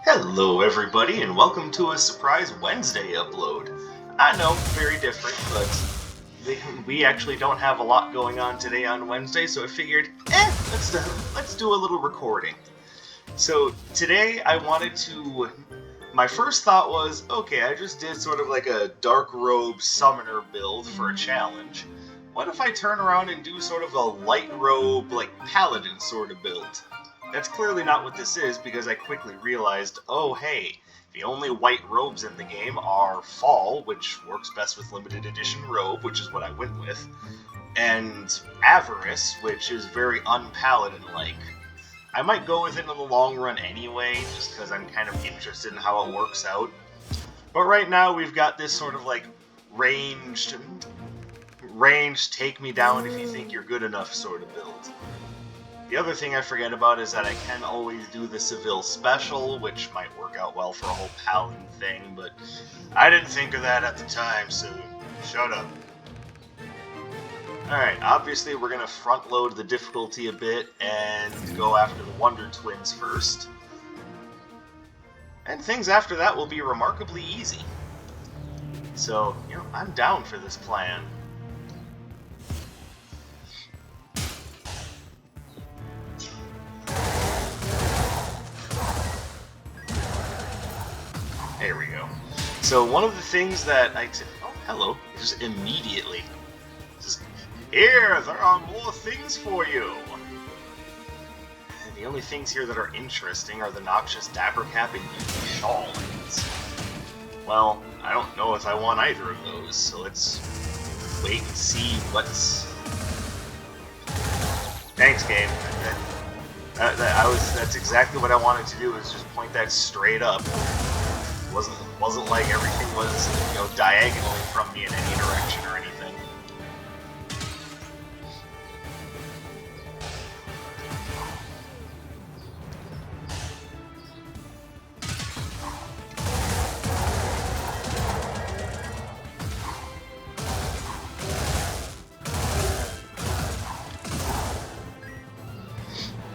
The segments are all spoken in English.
Hello everybody and welcome to a surprise Wednesday upload. I know, very different, but we actually don't have a lot going on today on Wednesday, so I figured, let's do a little recording. So today my first thought was, okay, I just did sort of like a dark robe summoner build for a challenge. What if I turn around and do sort of a light robe, like Paladin sort of build? That's clearly not what this is, because I quickly realized, oh hey, the only white robes in the game are Fall, which works best with Limited Edition Robe, which is what I went with, and Avarice, which is very un-Paladin-like. I might go with it in the long run anyway, just because I'm kind of interested in how it works out. But right now we've got this sort of like ranged take me down if you think you're good enough sort of build. The other thing I forget about is that I can always do the Seville special, which might work out well for a whole Paladin thing, but I didn't think of that at the time, so shut up. Alright, obviously we're going to front load the difficulty a bit and go after the Wonder Twins first. And things after that will be remarkably easy. So, I'm down for this plan. There we go. So one of the things that oh, hello, just immediately. Here, there are more things for you! And the only things here that are interesting are the noxious dapper cap and shawl lanes. Well, I don't know if I want either of those, so let's wait and see what's... Thanks, game. That's exactly what I wanted to do, is just point that straight up. Wasn't like everything was, diagonally from me in any direction or anything.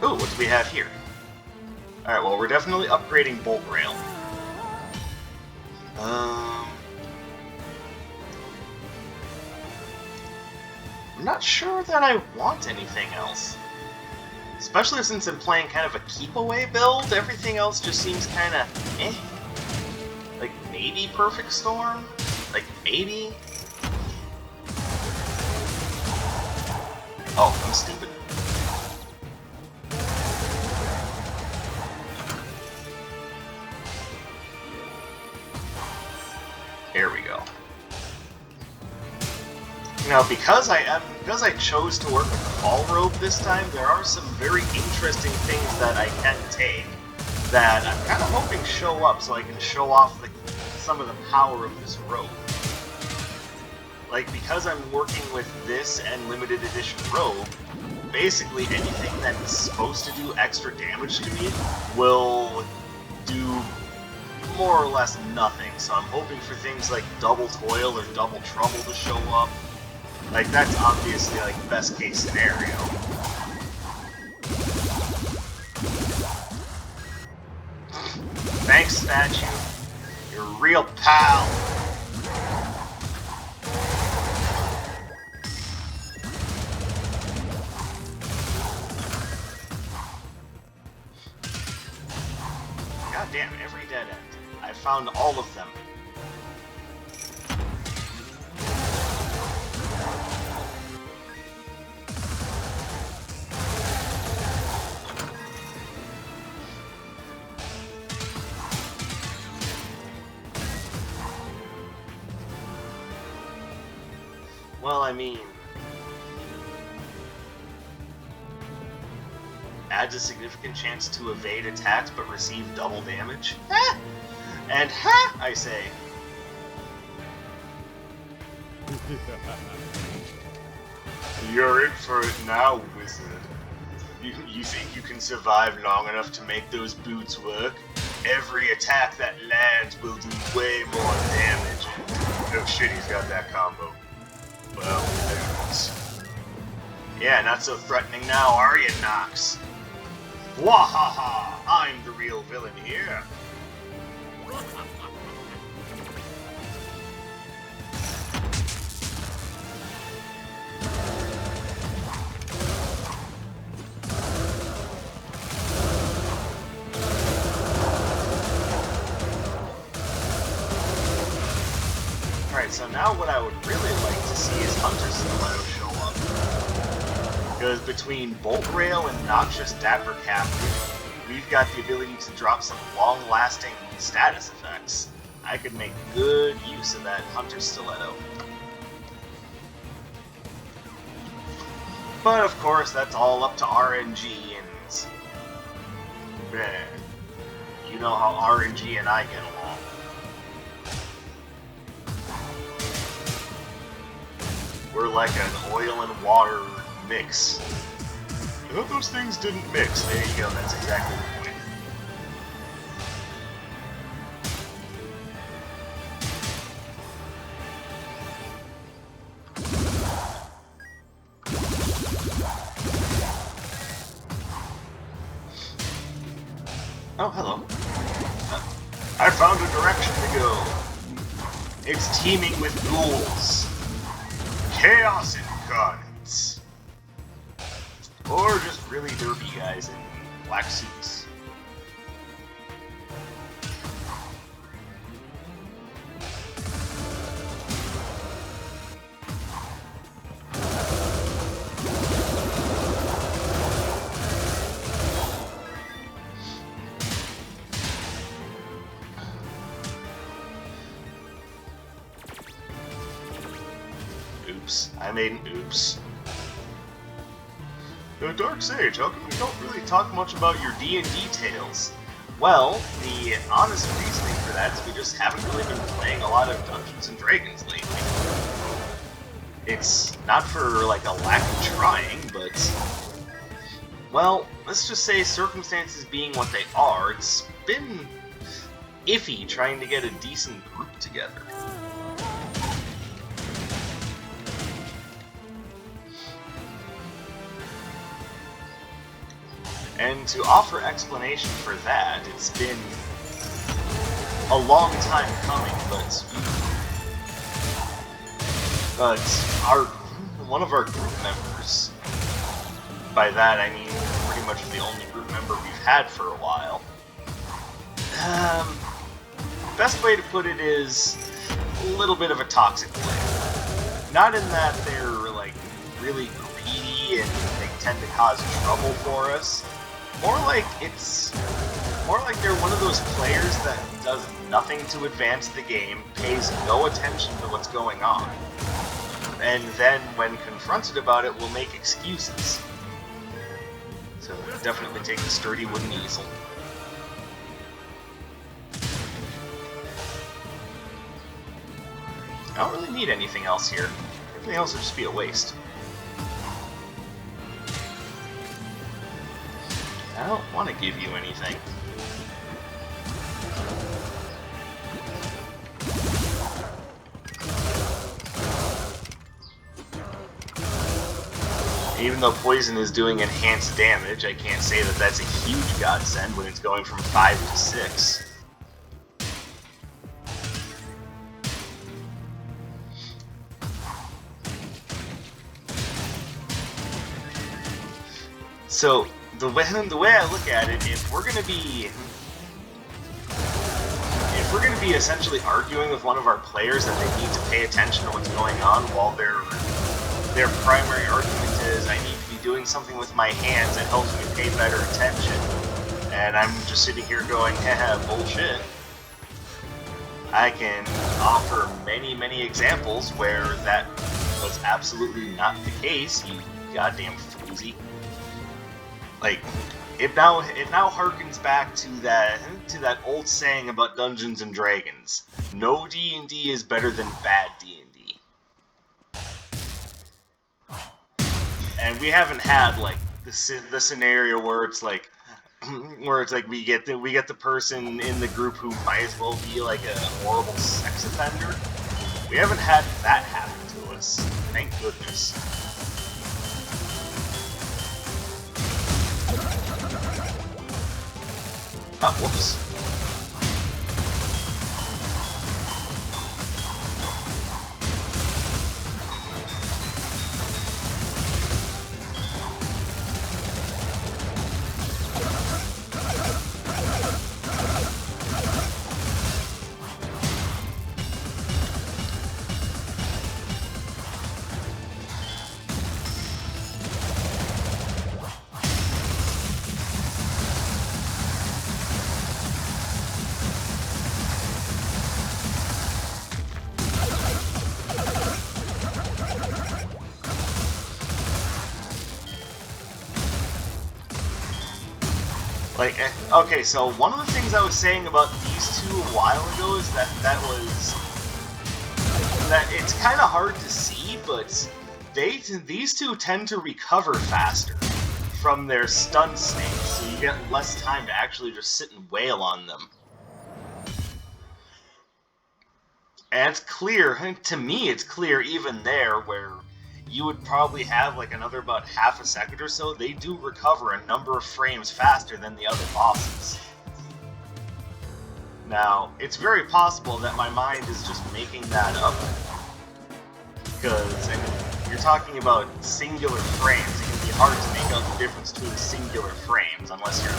Ooh, what do we have here? Alright, well, we're definitely upgrading Bolt Rail. I'm not sure that I want anything else. Especially since I'm playing kind of a keep-away build, everything else just seems kind of eh. Like, maybe Perfect Storm? Like, maybe? Oh, I'm stupid. There we go. Now, because I chose to work with the Fall Robe this time, there are some very interesting things that I can take that I'm kind of hoping show up so I can show off some of the power of this robe. Like, because I'm working with this and Limited Edition Robe, basically anything that's supposed to do extra damage to me will do more or less nothing, so I'm hoping for things like Double Toil or Double Trouble to show up. Like, that's obviously, like, best case scenario. Thanks, statue. You're a real pal. God damn, every dead end. I found all of them. Well, I mean... adds a significant chance to evade attacks but receive double damage. Ha! And ha! I say. You're in for it now, wizard. You think you can survive long enough to make those boots work? Every attack that lands will do way more damage. No shit, he's got that combo. Well, thanks. Yeah, not so threatening now, are you, Nox? Wahaha! I'm the real villain here. Alright, so now what I would really like to see is Hunter Stiletto show up. Because between Bolt Rail and Noxious Dapper Captain, we've got the ability to drop some long-lasting status effects. I could make good use of that Hunter Stiletto. But of course, that's all up to RNG, and you know how RNG and I get along. We're like an oil and water mix. I hope those things didn't mix. There you go, that's exactly the point. Oh, hello. I found a direction to go. It's teeming with ghouls. Chaos incarnates. Or just really derpy guys in black suits. Oops. I made an oops. Dark Sage, how come we don't really talk much about your D&D tales? Well, the honest reasoning for that is we just haven't really been playing a lot of Dungeons and Dragons lately. It's not for, like, a lack of trying, but... well, let's just say circumstances being what they are, it's been iffy trying to get a decent group together. And to offer explanation for that, it's been a long time coming, but one of our group members, by that I mean pretty much the only group member we've had for a while. Best way to put it is a little bit of a toxic player. Not in that they're like really greedy and they tend to cause trouble for us. More like they're one of those players that does nothing to advance the game, pays no attention to what's going on, and then when confronted about it will make excuses. So definitely take the sturdy wooden easel. I don't really need anything else here. Everything else would just be a waste. I don't want to give you anything. Even though poison is doing enhanced damage, I can't say that that's a huge godsend when it's going from 5 to 6. So, the way I look at it, if we're gonna be essentially arguing with one of our players that they need to pay attention to what's going on while their primary argument is I need to be doing something with my hands that helps me pay better attention, and I'm just sitting here going, haha, bullshit. I can offer many examples where that was absolutely not the case, you goddamn floozy. Like, it now harkens back to that old saying about Dungeons and Dragons. No D&D is better than bad D&D. And we haven't had like the scenario where it's like we get the person in the group who might as well be like a horrible sex offender. We haven't had that happen to us. Thank goodness. Oh, whoops. Like, okay, so one of the things I was saying about these two a while ago is that it's kind of hard to see, but these two tend to recover faster from their stun states, so you get less time to actually just sit and wail on them. And it's clear, to me it's clear even there, where you would probably have like another about half a second or so, they do recover a number of frames faster than the other bosses. Now, it's very possible that my mind is just making that up, because, I mean, you're talking about singular frames. It can be hard to make out the difference between singular frames, unless you're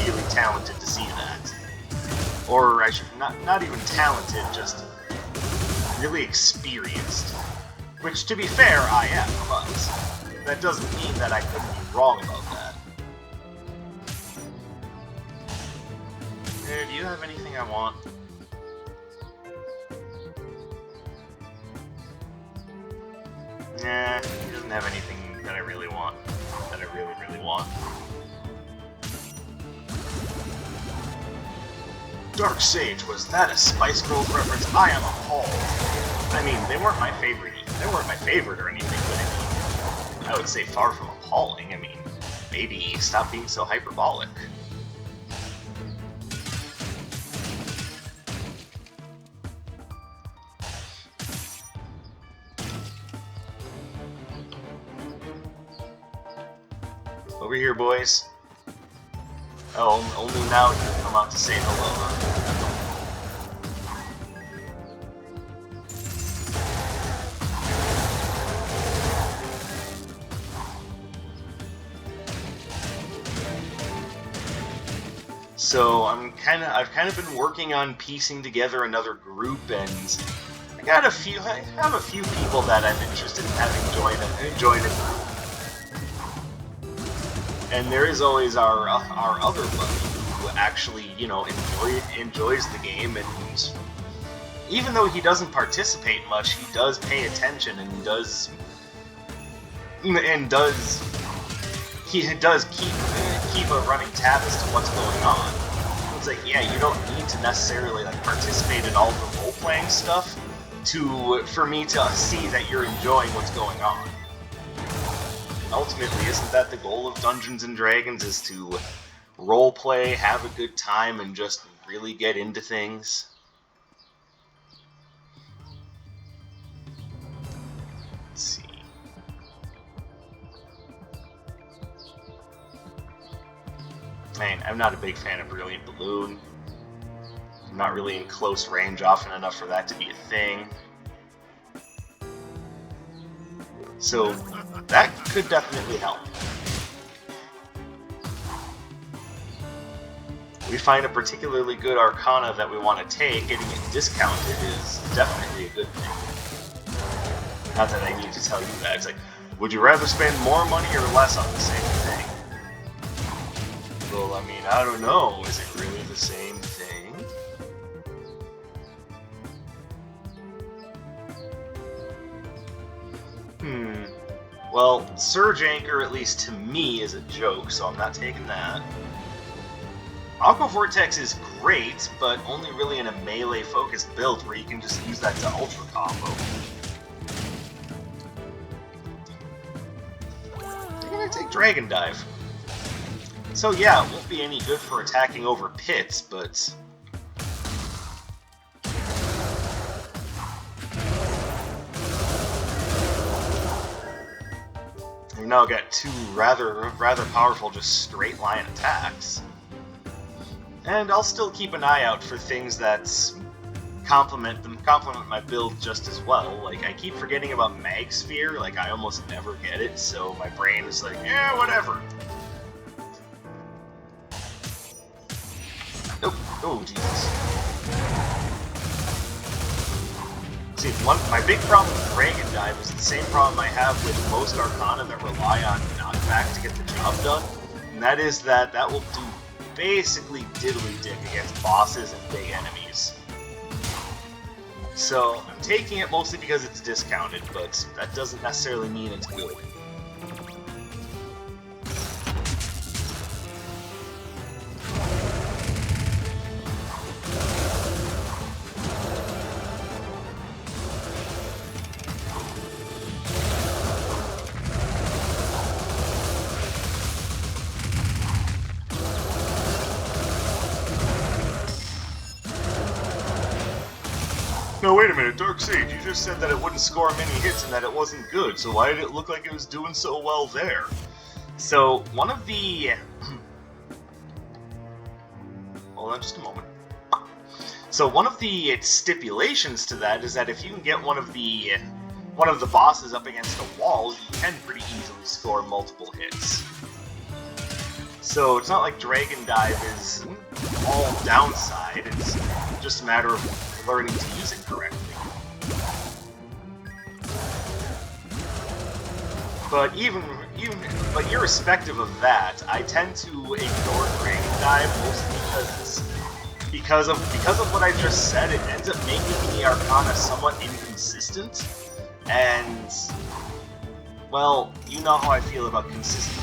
really talented to see that. Or, I should, not even talented, just really experienced. Which, to be fair, I am, but that doesn't mean that I couldn't be wrong about that. Do you have anything I want? Nah, he doesn't have anything that I really want. That I really, really want. Dark Sage, was that a Spice Girls reference? I am appalled. I mean, they weren't my favorite. They weren't my favorite or anything, but I mean, I would say far from appalling. I mean, maybe stop being so hyperbolic. Over here, boys. Oh, only now you come out to say hello. So I've kind of been working on piecing together another group, and I have a few people that I'm interested in having join a group. And there is always our other buddy who actually, you know, enjoys the game, and even though he doesn't participate much, he does pay attention and does keep a running tab as to what's going on. It's like, yeah, you don't need to necessarily like participate in all the role-playing stuff for me to see that you're enjoying what's going on. Ultimately, isn't that the goal of Dungeons & Dragons, is to roleplay, have a good time, and just really get into things? Let's see. Man, I'm not a big fan of Brilliant Balloon. I'm not really in close range often enough for that to be a thing. So, that could definitely help. We find a particularly good Arcana that we want to take, getting it discounted is definitely a good thing. Not that I need to tell you that. It's like, would you rather spend more money or less on the same thing? Well, I mean, I don't know. Is it really the same thing? Well, Surge Anchor, at least to me, is a joke, so I'm not taking that. Aqua Vortex is great, but only really in a melee-focused build where you can just use that to ultra combo. I'm gonna take Dragon Dive. So yeah, it won't be any good for attacking over pits, but... we've now got two rather powerful just straight line attacks. And I'll still keep an eye out for things that complement my build just as well. Like, I keep forgetting about Mag Sphere, like I almost never get it, so my brain is like, yeah, whatever. Oh, Jesus. See, my big problem with Dragon Dive is the same problem I have with most Arcana that rely on knockback to get the job done, and that is that will do basically diddly-dick against bosses and big enemies. So, I'm taking it mostly because it's discounted, but that doesn't necessarily mean it's good. No, wait a minute, Dark Sage, you just said that it wouldn't score many hits and that it wasn't good, so why did it look like it was doing so well there? So, one of the... Hold on just a moment. So one of the stipulations to that is that if you can get one of the bosses up against a wall, you can pretty easily score multiple hits. So it's not like Dragon Dive is all downside, it's just a matter of learning to use it correctly. But but irrespective of that, I tend to ignore Dragon Dive mostly because of what I just said. It ends up making the Arcana somewhat inconsistent, and well, you know how I feel about consistency.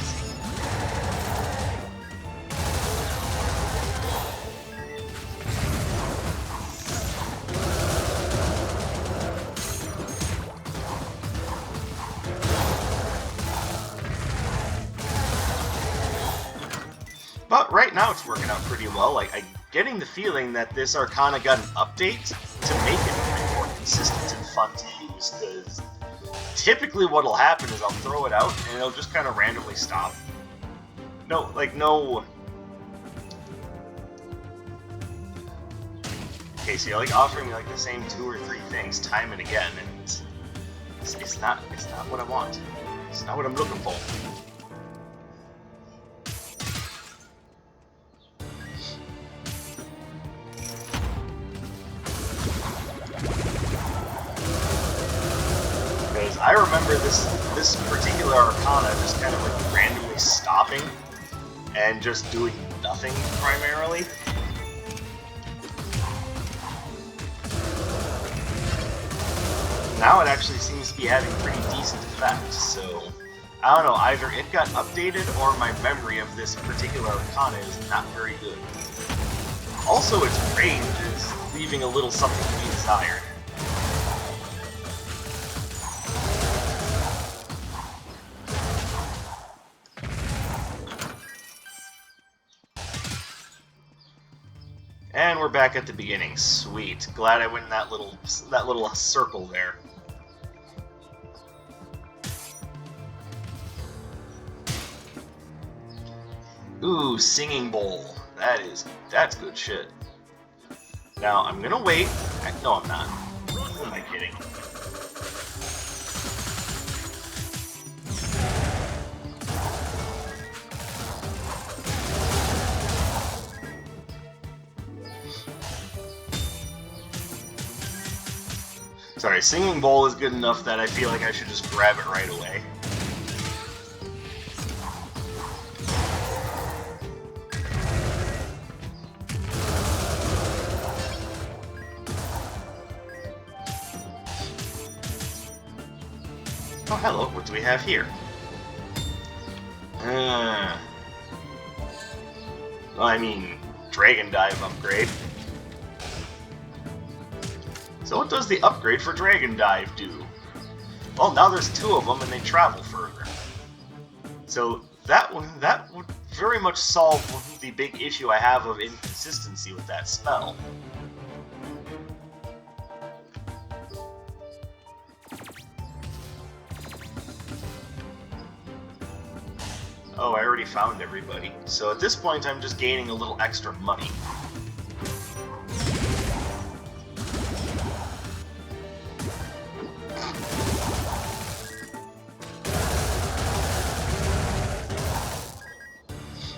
But right now it's working out pretty well. Like, I'm getting the feeling that this Arcana got an update to make it a bit more consistent and fun to use, because typically what'll happen is I'll throw it out and it'll just kind of randomly stop. No. Okay, so you're like offering me like the same 2 or 3 things time and again, and it's not what I want. It's not what I'm looking for. I remember this particular Arcana just kind of like randomly stopping and just doing nothing primarily. Now it actually seems to be having pretty decent effect, so I don't know, either it got updated or my memory of this particular Arcana is not very good. Also, its range is leaving a little something to be desired. And we're back at the beginning. Sweet. Glad I went in that little circle there. Ooh, Singing Bowl. That's good shit. Now, I'm gonna wait. No, I'm not. Who am I kidding? Sorry, Singing Bowl is good enough that I feel like I should just grab it right away. Oh, hello, what do we have here? Well, I mean, Dragon Dive upgrade. So what does the upgrade for Dragon Dive do? Well, now there's 2 of them and they travel further. So that would very much solve the big issue I have of inconsistency with that spell. Oh, I already found everybody. So at this point I'm just gaining a little extra money.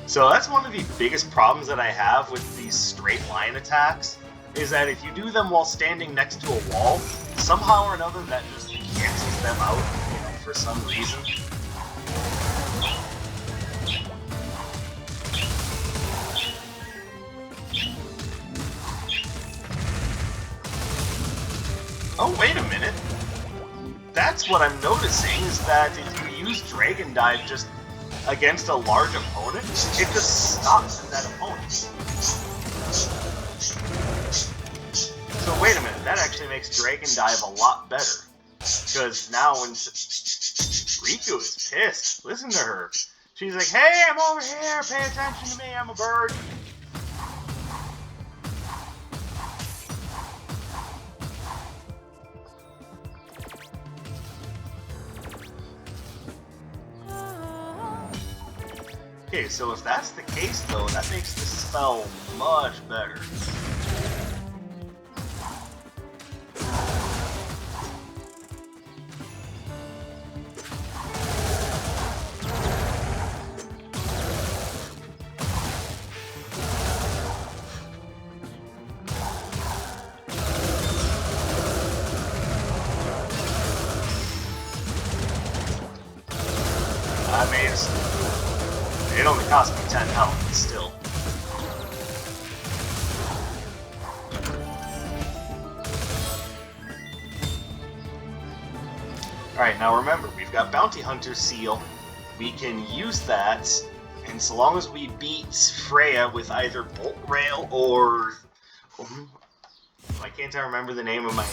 So that's one of the biggest problems that I have with these straight line attacks, is that if you do them while standing next to a wall, somehow or another that just cancels them out, for some reason. Oh, wait a minute. That's what I'm noticing, is that if you use Dragon Dive just against a large opponent, it just stops at that opponent. So wait a minute, that actually makes Dragon Dive a lot better. Because now when Riku is pissed, listen to her. She's like, hey, I'm over here, pay attention to me, I'm a bird. Okay, so if that's the case, though, that makes the spell much better. I mean, it only cost me 10 health, but still. Alright, now remember, we've got Bounty Hunter Seal. We can use that, and so long as we beat Freya with either Bolt Rail or... Why can't I remember the name of my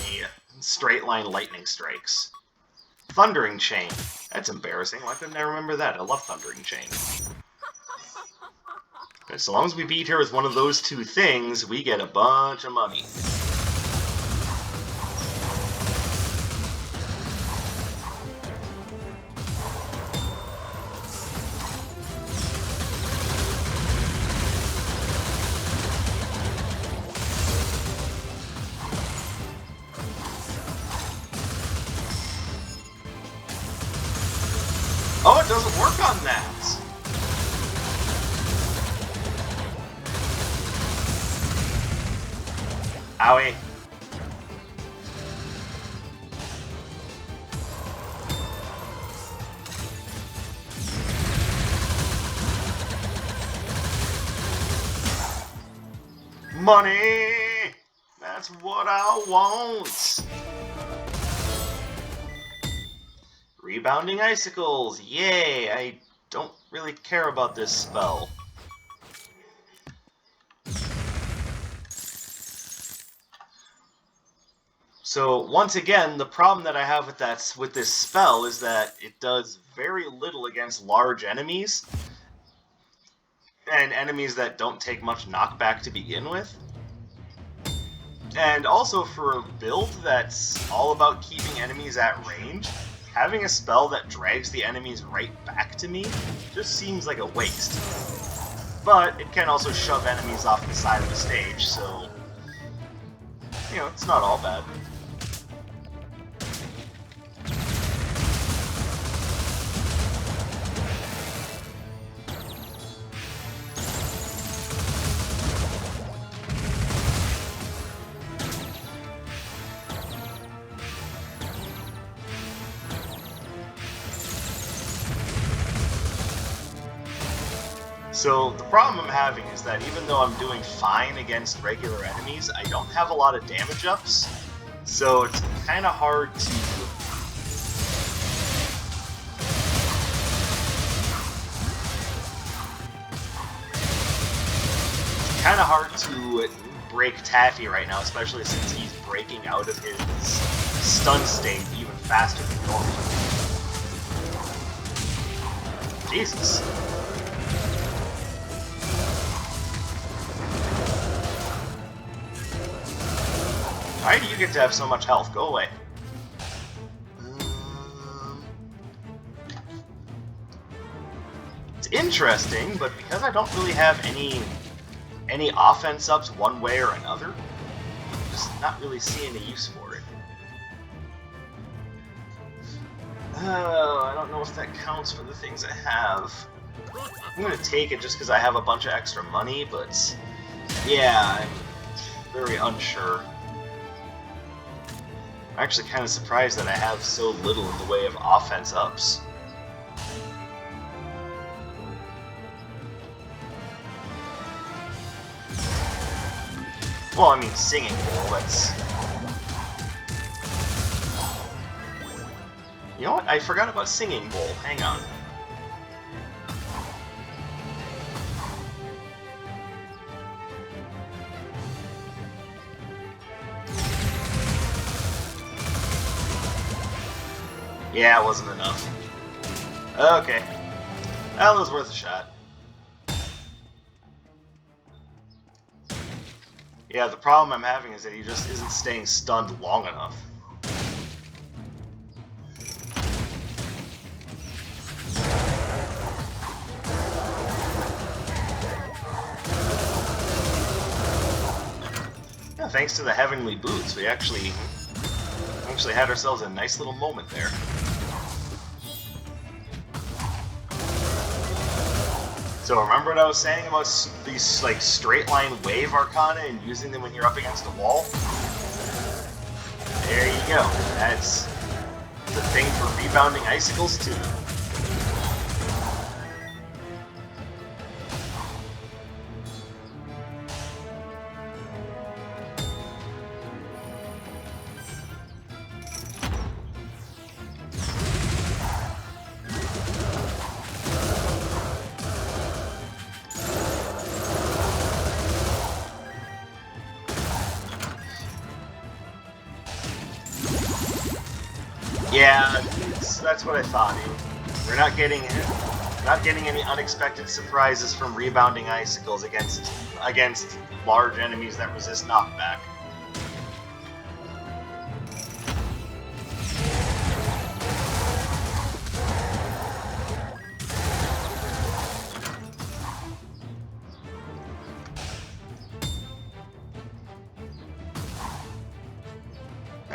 straight line lightning strikes? Thundering Chain. That's embarrassing. Why couldn't I remember that? I love Thundering Chain. Okay, so long as we beat her with one of those two things, we get a bunch of money. Oh, it doesn't work on that! Owie. Money! That's what I want! Rebounding Icicles! Yay! I don't really care about this spell. So, once again, the problem that I have with this spell is that it does very little against large enemies, and enemies that don't take much knockback to begin with. And also, for a build that's all about keeping enemies at range, having a spell that drags the enemies right back to me just seems like a waste. But it can also shove enemies off the side of the stage, so, you know, it's not all bad. So, the problem I'm having is that even though I'm doing fine against regular enemies, I don't have a lot of damage ups, so it's kind of hard to... break Taffy right now, especially since he's breaking out of his stun state even faster than normal. Jesus. Why do you get to have so much health? Go away. It's interesting, but because I don't really have any offense ups one way or another, I'm just not really seeing a use for it. Oh, I don't know if that counts for the things I have. I'm gonna take it just because I have a bunch of extra money, but yeah, I'm very unsure. I'm actually kind of surprised that I have so little in the way of offense ups. Well, I mean, Singing Bowl, that's... You know what? I forgot about Singing Bowl. Hang on. Yeah, it wasn't enough. Okay. Well, it was worth a shot. Yeah, the problem I'm having is that he just isn't staying stunned long enough. Yeah, thanks to the heavenly boots, we actually had ourselves a nice little moment there. So remember what I was saying about these like straight line wave arcana and using them when you're up against a wall? There you go. That's the thing for rebounding icicles too. Yeah, that's what I thought. We're not getting any unexpected surprises from rebounding icicles against large enemies that resist knockback.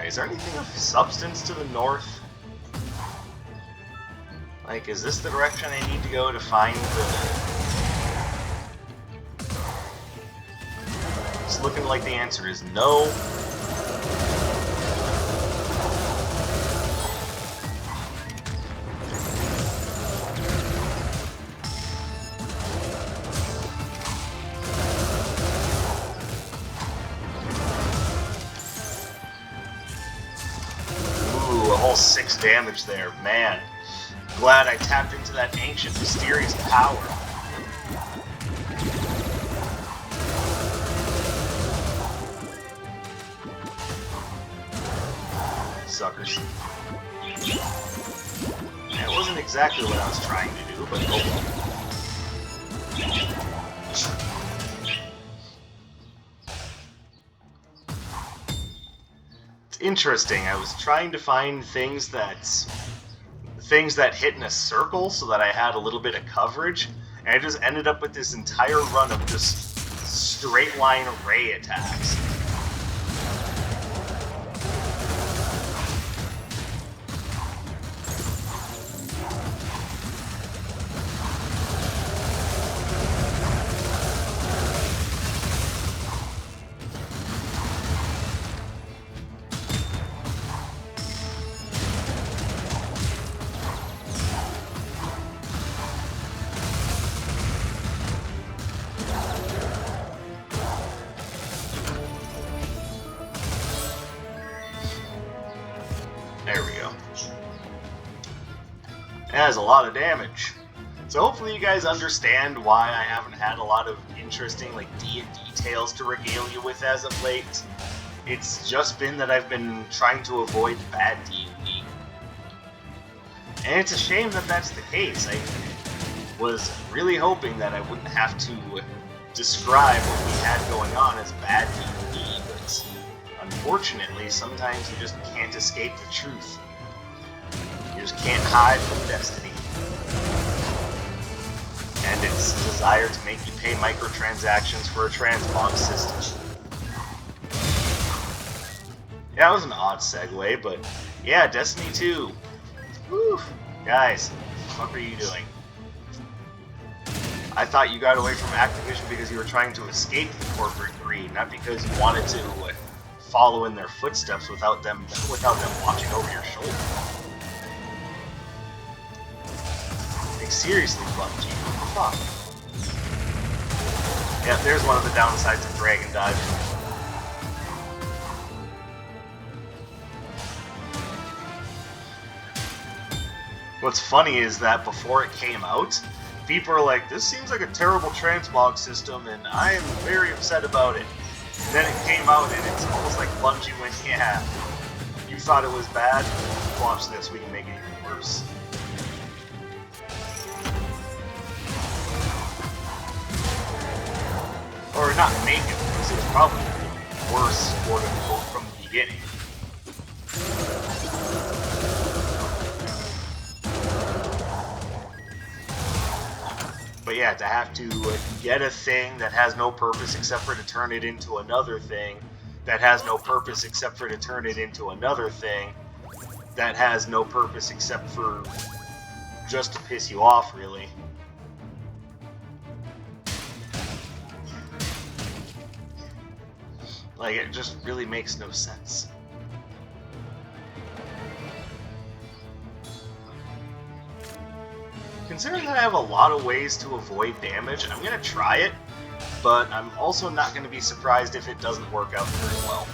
Is there anything of substance to the north? Like, is this the direction I need to go to find the... It's looking like the answer is no. Ooh, a whole 6 damage there, man. Glad I tapped into that ancient, mysterious power. Suckers. That wasn't exactly what I was trying to do, but oh well. It's interesting. I was trying to find things that hit in a circle so that I had a little bit of coverage, and I just ended up with this entire run of just straight line array attacks. There we go. That has a lot of damage. So hopefully you guys understand why I haven't had a lot of interesting like D&D tales to regale you with as of late. It's just been that I've been trying to avoid bad D&D. And it's a shame that that's the case. I was really hoping that I wouldn't have to describe what we had going on as bad D&D, but unfortunately, sometimes you just can't escape the truth. You just can't hide from destiny. And its desire to make you pay microtransactions for a transmog system. Yeah, that was an odd segue, but yeah, Destiny 2. Whew. Guys, what were you doing? I thought you got away from Activision because you were trying to escape the corporate greed, not because you wanted to follow in their footsteps without them watching over your shoulder. Like, seriously, Bungie, what the fuck? Yeah, there's one of the downsides of Dragon Dive. What's funny is that before it came out, people are like, this seems like a terrible transmog system, and I am very upset about it. And then it came out, and it's almost like Bungie went, yeah, you thought it was bad? Watch this, we can make it even worse. Or not make it worse, it was probably worse, quote unquote, from the beginning. But yeah, to have to get a thing that has no purpose except for to turn it into another thing that has no purpose except for to turn it into another thing that has no purpose except for just to piss you off, really. Like, it just really makes no sense. Considering that I have a lot of ways to avoid damage, I'm going to try it, but I'm also not going to be surprised if it doesn't work out very well.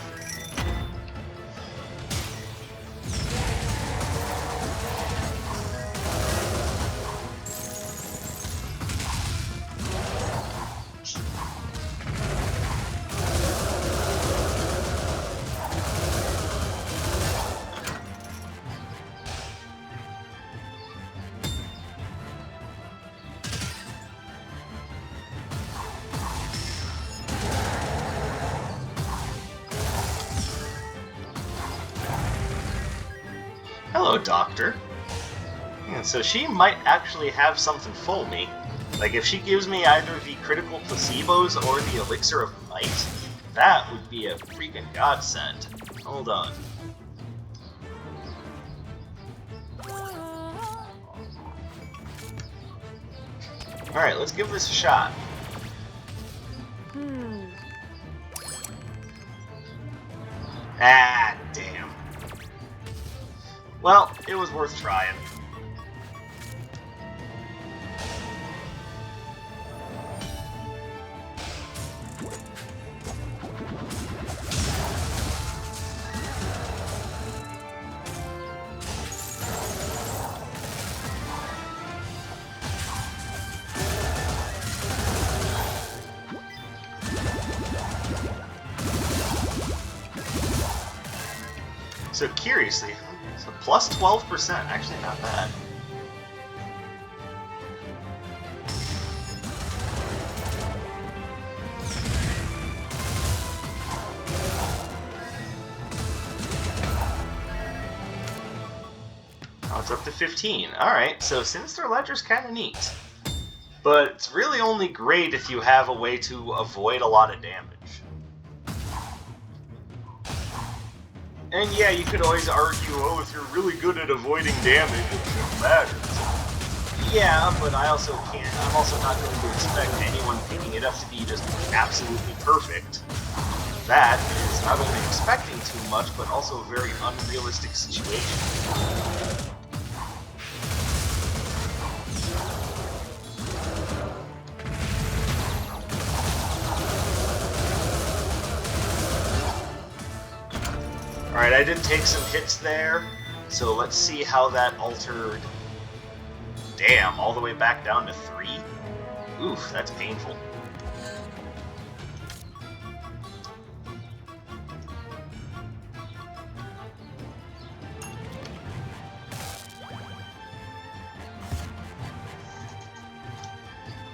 Hello, Doctor. Yeah, so she might actually have something for me. Like, if she gives me either the critical placebos or the elixir of might, that would be a freaking godsend. Hold on. Alright, let's give this a shot. Ah, damn. Well, it was worth trying. So curiously, so plus 12%, actually not bad. Oh, it's up to 15. Alright, so Sinister Ledger's kind of neat. But it's really only great if you have a way to avoid a lot of damage. And yeah, you could always argue, oh, if you're really good at avoiding damage, it shouldn't matter. Yeah, but I'm also not going to expect anyone picking it up to be just absolutely perfect. That is not only expecting too much, but also a very unrealistic situation. Alright, I did take some hits there, so let's see how that altered... Damn, all the way back down to 3? Oof, that's painful.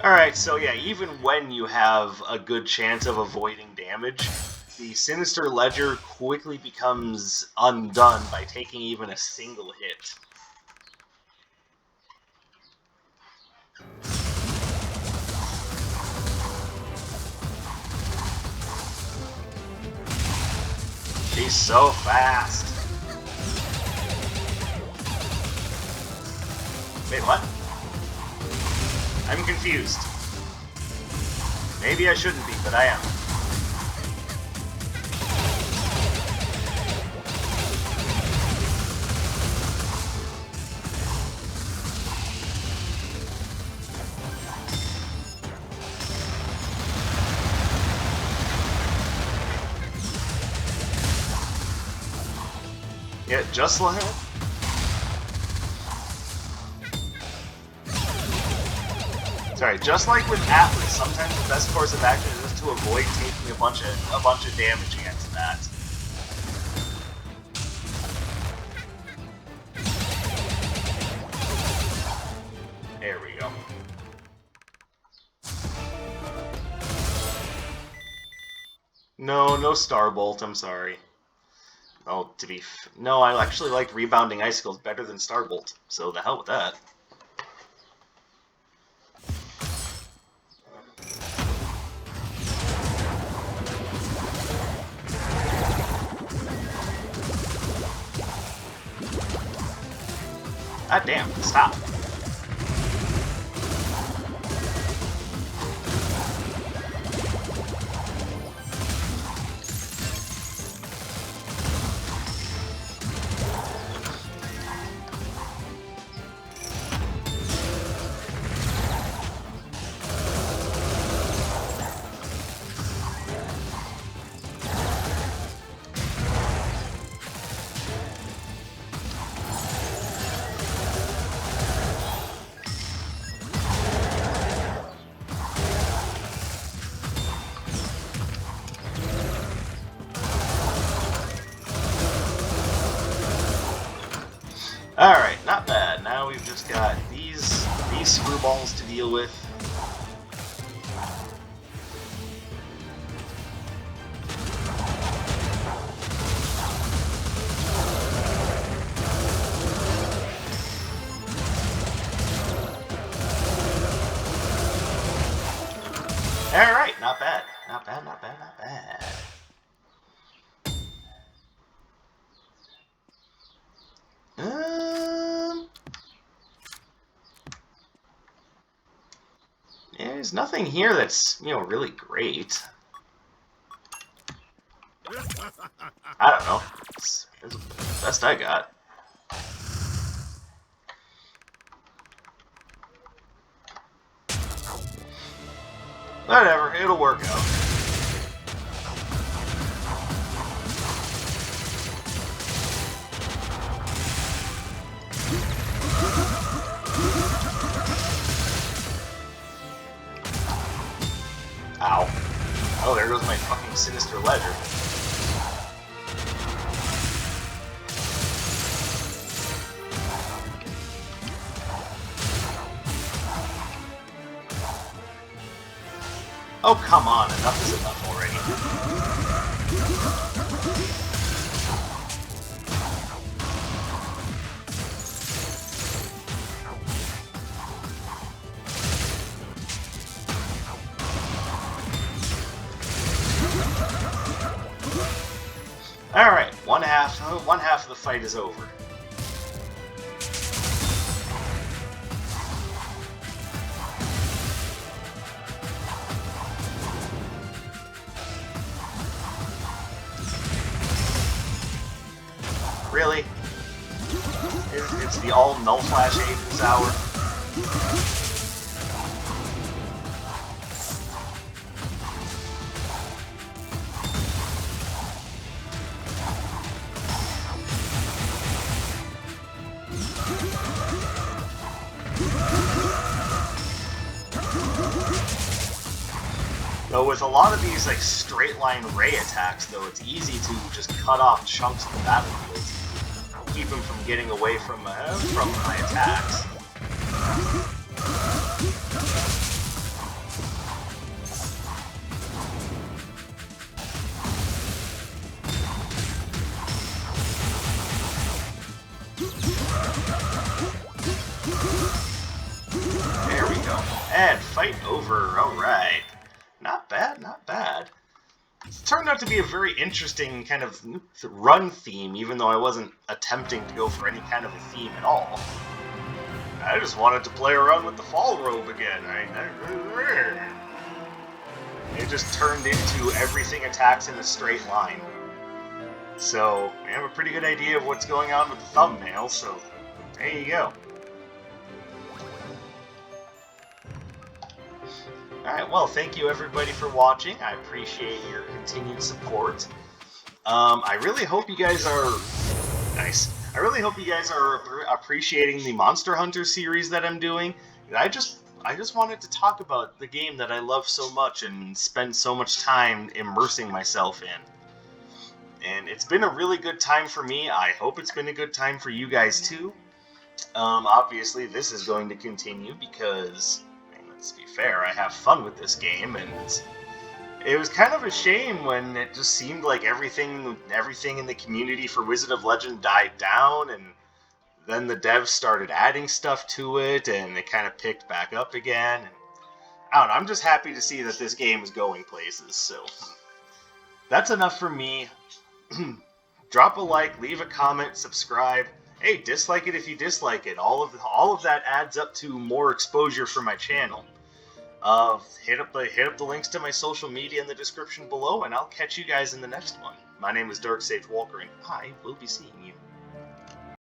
Alright, so yeah, even when you have a good chance of avoiding damage, the Sinister Ledger quickly becomes undone by taking even a single hit. She's so fast. Wait, what? I'm confused. Maybe I shouldn't be, but I am. Yeah, just like... Sorry, just like with Atlas, sometimes the best course of action is just to avoid taking a bunch of damage against that. There we go. No Starbolt, I'm sorry. Oh, no, I actually liked Rebounding Icicles better than Starbolt, so the hell with that. God damn, stop. Alright, not bad. Now we've just got these screwballs to deal with. Alright, not bad. Not bad, not bad, not bad. There's nothing here that's, really great. I don't know. It's the best I got. Whatever, it'll work out. Ow. Oh, there goes my fucking sinister ledger. Oh, come on, enough is enough already. Alright, one half of the fight is over. Really? It's the all null flash Agent's hour. Though with a lot of these like straight line ray attacks, though, it's easy to just cut off chunks of the battlefield, keep them from getting away from my attacks. There we go. And fight over. All right. Not bad, not bad. It turned out to be a very interesting kind of run theme, even though I wasn't attempting to go for any kind of a theme at all. I just wanted to play around with the Fall Robe again. It just turned into everything attacks in a straight line. So, I have a pretty good idea of what's going on with the thumbnail, so there you go. Alright, well, thank you everybody for watching. I appreciate your continued support. I really hope you guys are... Nice. I really hope you guys are appreciating the Monster Hunter series that I'm doing. I just wanted to talk about the game that I love so much and spend so much time immersing myself in. And it's been a really good time for me. I hope it's been a good time for you guys too. Obviously, this is going to continue because... Let's be fair, I have fun with this game, and it was kind of a shame when it just seemed like everything in the community for Wizard of Legend died down, and then the devs started adding stuff to it, and it kind of picked back up again. And I don't know, I'm just happy to see that this game is going places, so that's enough for me. Drop a like, leave a comment, subscribe, Hey, dislike it if you dislike it. All of that adds up to more exposure for my channel. Hit up the links to my social media in the description below, and I'll catch you guys in the next one. My name is Dark Sage Walker, and I will be seeing you